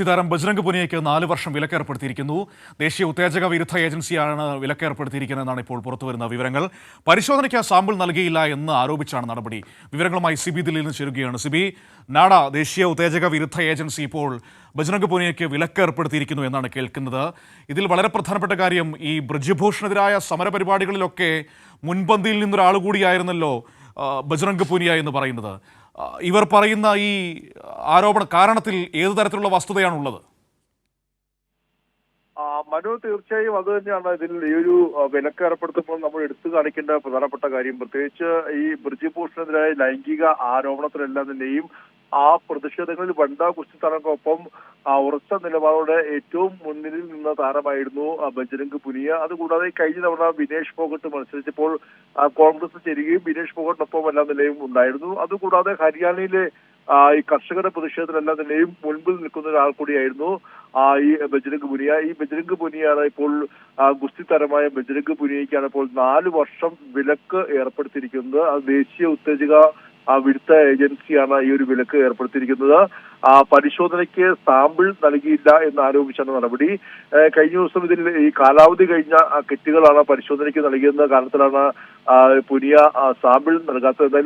താരം ബജ്രംഗ് പുനിയയ്ക്ക് 4 വർഷം വിലക്കേർപ്പെടുത്തിയിരിക്കുന്നു. ദേശീയ ഉത്തേജക വിരുദ്ധ ഏജൻസിയാണ് വിലക്കേർപ്പെടുത്തിയിരിക്കുന്നതെന്നാണ് ഇപ്പോൾ പുറത്തുവരുന്ന വിവരങ്ങൾ. പരിശോധനയ്ക്ക് സാമ്പിൾ നൽകിയില്ല എന്ന് ആരോപിച്ചാണ് നടപടി. വിവരങ്ങളുമായി സിബി ദില്ലിയിൽ നിന്ന് ചേരുകയാണ്. സിബി, നാഡ ദേശീയ ഉത്തേജക വിരുദ്ധ ഏജൻസി ഇപ്പോൾ ബജ്രംഗ് പുനിയയ്ക്ക് വിലക്കേർപ്പെടുത്തിയിരിക്കുന്നു എന്നാണ് കേൾക്കുന്നത്. ഇതിൽ വളരെ പ്രധാനപ്പെട്ട കാര്യം, ഈ ബ്രിജ്ഭൂഷണെതിരായ സമരപരിപാടികളിലൊക്കെ മുൻപന്തിയിൽ നിന്നൊരാൾ കൂടിയായിരുന്നല്ലോ ബജ്രംഗ് പുനിയ എന്ന് പറയുന്നത്. ഇവർ പറയുന്ന ഈ ആരോപണ കാരണത്തിൽ ഏത് തരത്തിലുള്ള വസ്തുതയാണുള്ളത്? മനു, തീർച്ചയായും അത് തന്നെയാണ് ഇതിൽ ഈ ഒരു വിലക്ക് ഏർപ്പെടുത്തുമ്പോൾ നമ്മൾ എടുത്തു കാണിക്കേണ്ട പ്രധാനപ്പെട്ട കാര്യം. പ്രത്യേകിച്ച് ഈ ബ്രിജ്ഭൂഷണെതിരായ ലൈംഗിക ആരോപണത്തിലെല്ലാം തന്നെയും ആ പ്രതിഷേധങ്ങളിൽ വനിതാ ഗുസ്തി താരങ്ങൾക്കൊപ്പം ഉറച്ച നിലപാടോടെ ഏറ്റവും മുന്നിൽ നിന്ന താരമായിരുന്നു ബജ്രംഗ് പുനിയ. അതുകൂടാതെ കഴിഞ്ഞ തവണ വിനേഷ് ഫോഗട്ട് മത്സരിച്ചപ്പോൾ കോൺഗ്രസ് ചേരുകയും വിനേഷ് ഫോഗട്ടിനൊപ്പം എല്ലാ നിലയും ഉണ്ടായിരുന്നു. അതുകൂടാതെ ഹരിയാനയിലെ ഈ കർഷകരുടെ പ്രതിഷേധത്തിലെല്ലാം തന്നെയും മുൻപിൽ നിൽക്കുന്ന ഒരാൾ കൂടിയായിരുന്നു ഈ ബജ്രംഗ് പുനിയ. ഈ ബജ്രംഗ് പുനിയാണ് ഇപ്പോൾ ഗുസ്തി താരമായ ബജ്രംഗ് പുനിയയ്ക്കാണ് ഇപ്പോൾ 4 വർഷം വിലക്ക് ഏർപ്പെടുത്തിയിരിക്കുന്നത്. അത് ദേശീയ ഉത്തേജക വിരുദ്ധ ഏജൻസിയാണ് ഈ ഒരു വിലക്ക് ഏർപ്പെടുത്തിയിരിക്കുന്നത്. പരിശോധനയ്ക്ക് സാമ്പിൾ നൽകിയില്ല എന്ന് ആരോപിച്ചാണ് നടപടി. കഴിഞ്ഞ ദിവസം ഇതിൽ ഈ കാലാവധി കഴിഞ്ഞ കിറ്റുകളാണ് പരിശോധനയ്ക്ക് നൽകിയെന്ന കാരണത്തിലാണ് പുനിയ സാമ്പിൾ നൽകാത്തത്. എന്തായാലും